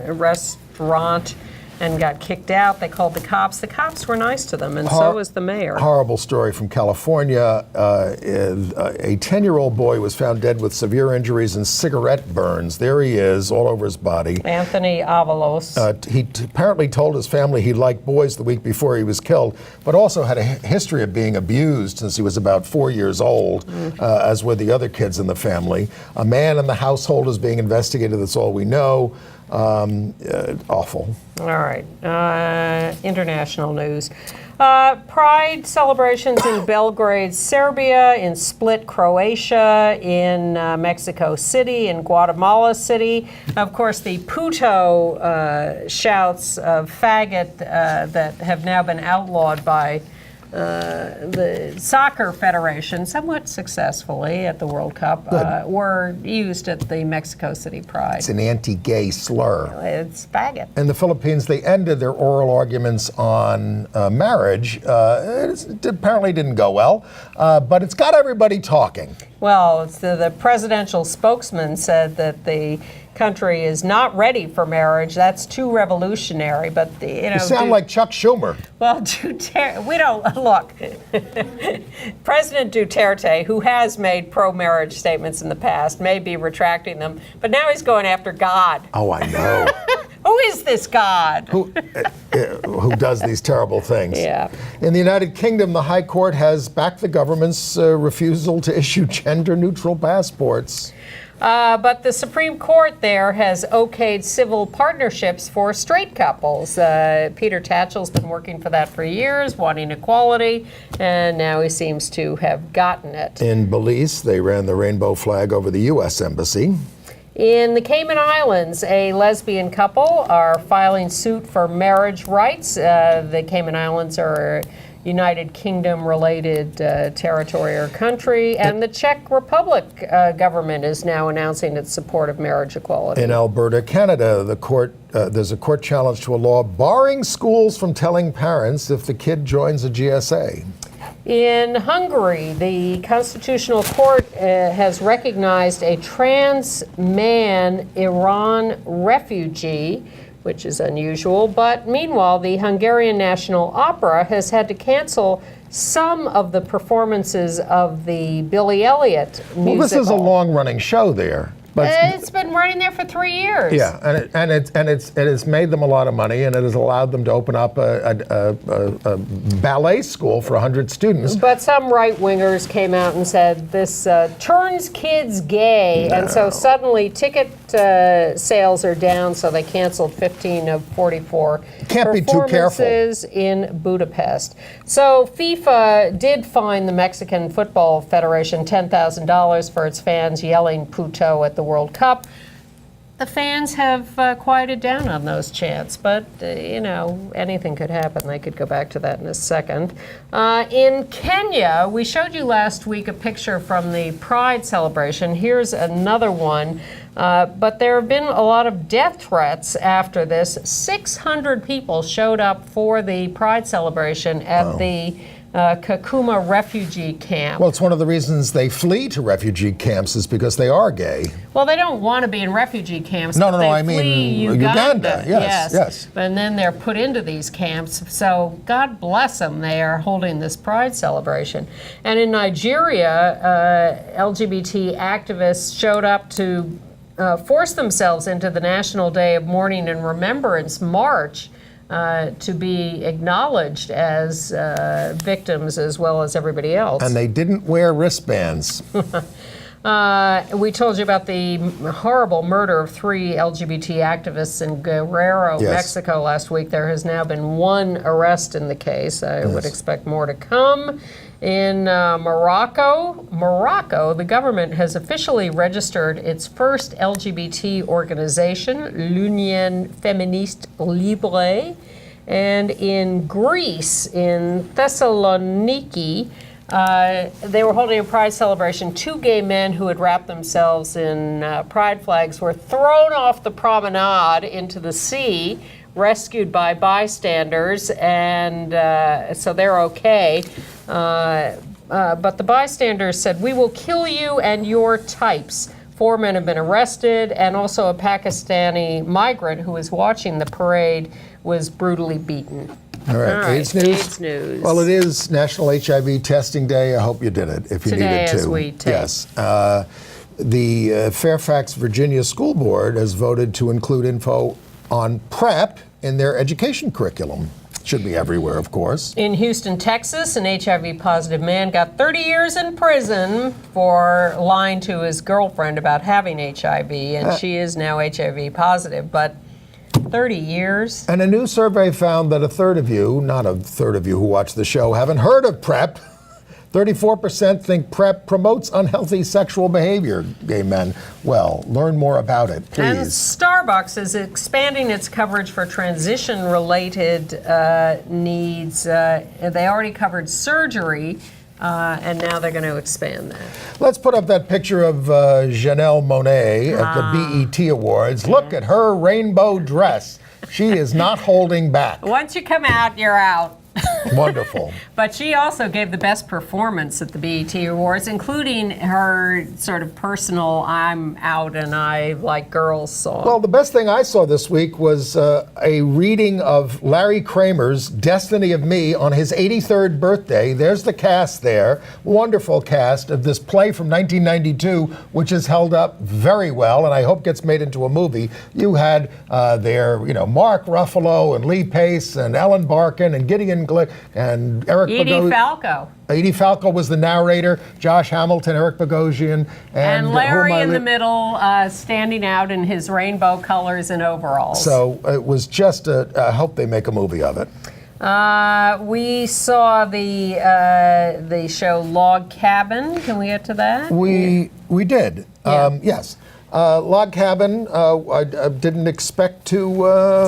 and got kicked out. They called the cops. The cops were nice to them, and so was the mayor. Horrible story from California. A 10-year-old boy was found dead with severe injuries and cigarette burns. There he is, all over his body. Anthony Avalos. He apparently told his family he liked boys the week before he was killed, but also had a history of being abused since he was about 4 years old, as were the other kids in the family. A man in the household is being investigated. That's all we know. Awful. All right. International news. Pride celebrations in Belgrade, Serbia, in Split, Croatia, in Mexico City, in Guatemala City. Of course, the Puto shouts of faggot that have now been outlawed by the Soccer Federation, somewhat successfully at the World Cup, were used at the Mexico City Pride. It's an anti-gay slur. It's faggot. In the Philippines, they ended their oral arguments on marriage. It apparently didn't go well, but it's got everybody talking. Well, the presidential spokesman said that the country is not ready for marriage. That's too revolutionary. But You sound like Chuck Schumer. Well, we don't look. President Duterte, who has made pro-marriage statements in the past, may be retracting them, but now he's going after God. Oh, I know. Who is this God? Who does these terrible things? Yeah. In the United Kingdom, the High Court has backed the government's refusal to issue gender-neutral passports. But the Supreme Court there has okayed civil partnerships for straight couples. Peter Tatchell's been working for that for years, wanting equality, and now he seems to have gotten it. In Belize, they ran the rainbow flag over the U.S. Embassy. In the Cayman Islands, a lesbian couple are filing suit for marriage rights. The Cayman Islands are United Kingdom-related territory or country, and the Czech Republic government is now announcing its support of marriage equality. In Alberta, Canada, there's a court challenge to a law barring schools from telling parents if the kid joins a GSA. In Hungary, the Constitutional Court has recognized a trans man Iran refugee, which is unusual. But meanwhile, the Hungarian National Opera has had to cancel some of the performances of the Billy Elliot musical. Well, this is a long-running show there. It's been running there for 3 years. Yeah, it has made them a lot of money, and it has allowed them to open up a ballet school for 100 students. But some right-wingers came out and said this turns kids gay, and so suddenly ticket sales are down, so they canceled 15 of 44 Can't be too careful. performances in Budapest. So FIFA did fine the Mexican Football Federation $10,000 for its fans yelling "puto" at the World Cup. The fans have quieted down on those chants, but anything could happen. They could go back to that in a second. In Kenya, we showed you last week a picture from the Pride celebration. Here's another one. But there have been a lot of death threats after this. 600 people showed up for the Pride celebration at the Kakuma refugee camp. Well, it's one of the reasons they flee to refugee camps is because they are gay. Well, they don't want to be in refugee camps. No, but I flee mean Uganda. Yes. And then they're put into these camps. So God bless them. They are holding this Pride celebration. And in Nigeria, LGBT activists showed up to force themselves into the National Day of Mourning and Remembrance March to be acknowledged as victims as well as everybody else. And they didn't wear wristbands. We told you about the horrible murder of 3 LGBT activists in Guerrero, Mexico last week. There has now been 1 arrest in the case. I would expect more to come. In Morocco, the government has officially registered its first LGBT organization, l'Union Féministe Libre. And in Greece, in Thessaloniki, they were holding a pride celebration. 2 gay men who had wrapped themselves in pride flags were thrown off the promenade into the sea, rescued by bystanders, and so they're okay. But the bystanders said, "We will kill you and your types." 4 men have been arrested, and also a Pakistani migrant who was watching the parade was brutally beaten. All right. AIDS news? AIDS news. Well, it is National HIV Testing Day. I hope you did it if you Today needed to. as we tape. Yes. The Fairfax, Virginia School Board has voted to include info on PrEP in their education curriculum. Should be everywhere, of course. In Houston, Texas, an HIV-positive man got 30 years in prison for lying to his girlfriend about having HIV, and she is now HIV positive, but 30 years. And a new survey found that a third of you, not a third of you who watch the show, haven't heard of PrEP. 34% think PrEP promotes unhealthy sexual behavior, gay men. Well, learn more about it, please. And Starbucks is expanding its coverage for transition-related needs. They already covered surgery, and now they're going to expand that. Let's put up that picture of Janelle Monáe at the BET Awards. Look at her rainbow dress. She is not holding back. Once you come out, you're out. Wonderful. But she also gave the best performance at the BET Awards, including her sort of personal "I'm out and I like girls" song. Well, the best thing I saw this week was a reading of Larry Kramer's Destiny of Me on his 83rd birthday. There's the cast there. Wonderful cast of this play from 1992, which has held up very well and I hope gets made into a movie. You had there, Mark Ruffalo and Lee Pace and Ellen Barkin and Gideon Glick and Eric Edie Falco. Edie Falco was the narrator, Josh Hamilton, Eric Bogosian, and Larry in the middle, standing out in his rainbow colors and overalls. So it was just I hope they make a movie of it. We saw the show Log Cabin. Can we get to that? We did. Yeah. Yes. Log Cabin, I didn't expect to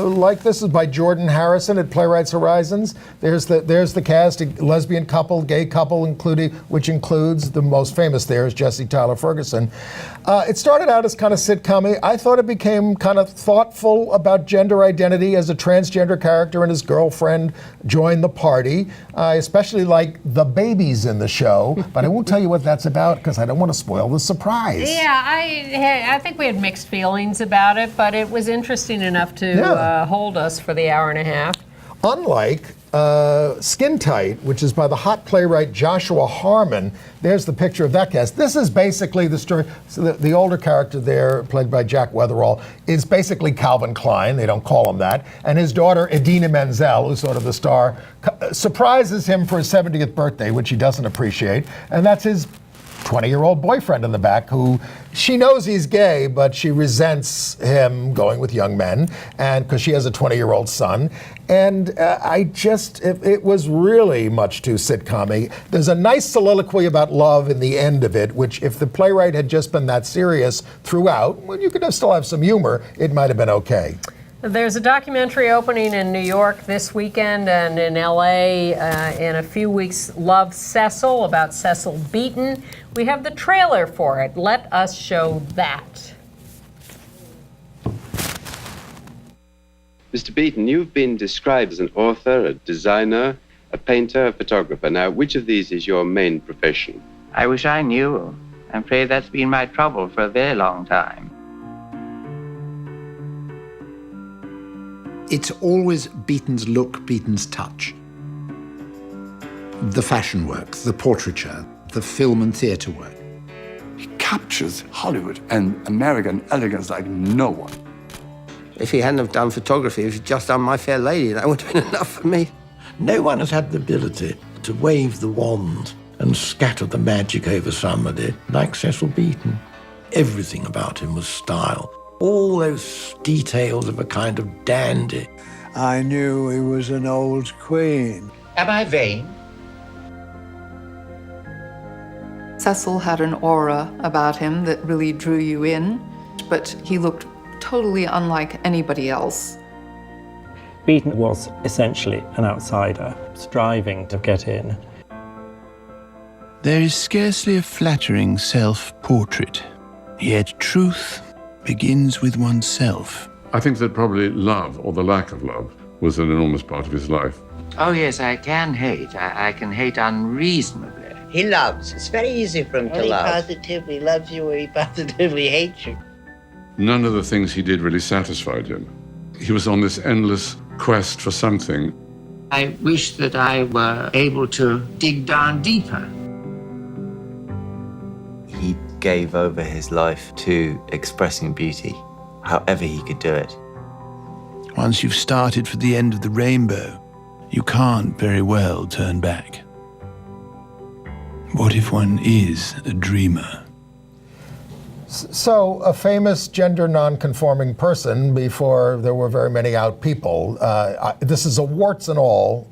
like this. Is by Jordan Harrison at Playwrights Horizons. There's the cast, a lesbian couple, gay couple, which includes the most famous there is Jesse Tyler Ferguson. It started out as kind of sitcom-y. I thought it became kind of thoughtful about gender identity as a transgender character and his girlfriend joined the party. I especially like the babies in the show, but I won't tell you what that's about because I don't want to spoil the surprise. Yeah, I think we had mixed feelings about it, but it was interesting enough to hold us for the hour and a half. Unlike Skin Tight, which is by the hot playwright Joshua Harmon. There's the picture of that cast. This is basically the story. So the older character there, played by Jack Weatherall, is basically Calvin Klein. They don't call him that. And his daughter, Idina Menzel, who's sort of the star, surprises him for his 70th birthday, which he doesn't appreciate. And that's his 20-year-old boyfriend in the back, who she knows he's gay, but she resents him going with young men, and because she has a 20-year-old son. And it was really much too sitcom-y. There's a nice soliloquy about love in the end of it, which if the playwright had just been that serious throughout, well, you could still have some humor, it might have been okay. There's a documentary opening in New York this weekend and in LA in a few weeks, Love Cecil, about Cecil Beaton. We have the trailer for it. Let us show that. Mr. Beaton, you've been described as an author, a designer, a painter, a photographer. Now, which of these is your main profession? I wish I knew. I'm afraid that's been my trouble for a very long time. It's always Beaton's look, Beaton's touch. The fashion work, the portraiture, the film and theatre work. He captures Hollywood and American elegance like no one. If he hadn't have done photography, if he'd just done My Fair Lady, that would have been enough for me. No one has had the ability to wave the wand and scatter the magic over somebody like Cecil Beaton. Everything about him was style. All those details of a kind of dandy. I knew he was an old queen. Am I vain? Cecil had an aura about him that really drew you in, but he looked totally unlike anybody else. Beaton was essentially an outsider, striving to get in. There is scarcely a flattering self-portrait, yet truth begins with oneself. I think that probably love, or the lack of love, was an enormous part of his life. Oh yes, I can hate. I can hate unreasonably. He loves. It's very easy for him to love. He positively loves you or he positively hates you. None of the things he did really satisfied him. He was on this endless quest for something. I wish that I were able to dig down deeper. He gave over his life to expressing beauty, however he could do it. Once you've started for the end of the rainbow, you can't very well turn back. What if one is a dreamer? So, a famous gender non-conforming person before there were very many out people. This is a warts and all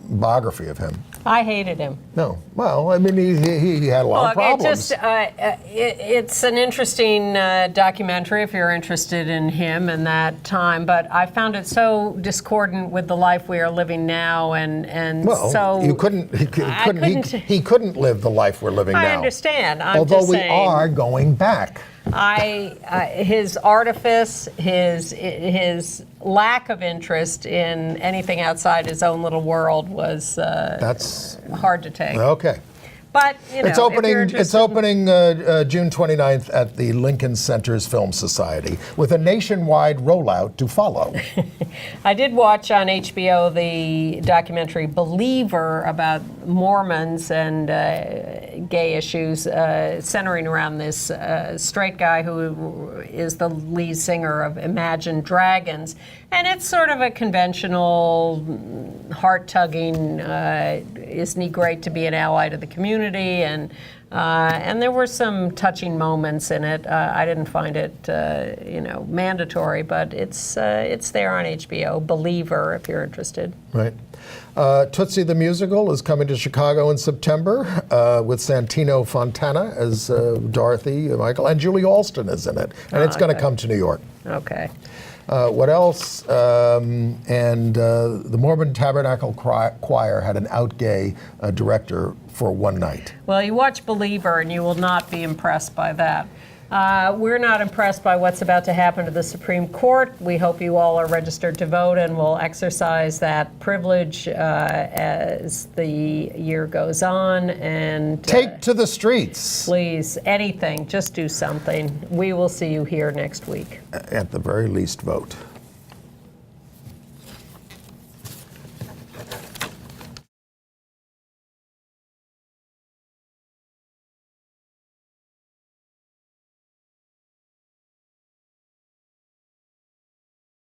biography of him. I hated him. No, well, I mean, he had a lot of problems. It's an interesting documentary if you're interested in him and that time, but I found it so discordant with the life we are living now, and well, so he couldn't live the life we're living now. I understand. Although we are going back. His artifice, his lack of interest in anything outside his own little world was that's hard to take. Okay. But, you know, it's opening June 29th at the Lincoln Center's Film Society with a nationwide rollout to follow. I did watch on HBO the documentary Believer about Mormons and gay issues, centering around this straight guy who is the lead singer of Imagine Dragons. And it's sort of a conventional, heart-tugging, isn't he great to be an ally to the community? And there were some touching moments in it. I didn't find it, mandatory, but it's there on HBO. Believer, if you're interested. Right. Tootsie the Musical is coming to Chicago in September with Santino Fontana as Dorothy, Michael, and Julie Alston is in it. And it's going to come to New York. Okay. What else? The Mormon Tabernacle Choir had an out gay director for one night. Well, you watch Believer and you will not be impressed by that. We're not impressed by what's about to happen to the Supreme Court. We hope you all are registered to vote and will exercise that privilege as the year goes on. And take to the streets. Please, anything, just do something. We will see you here next week. At the very least, vote.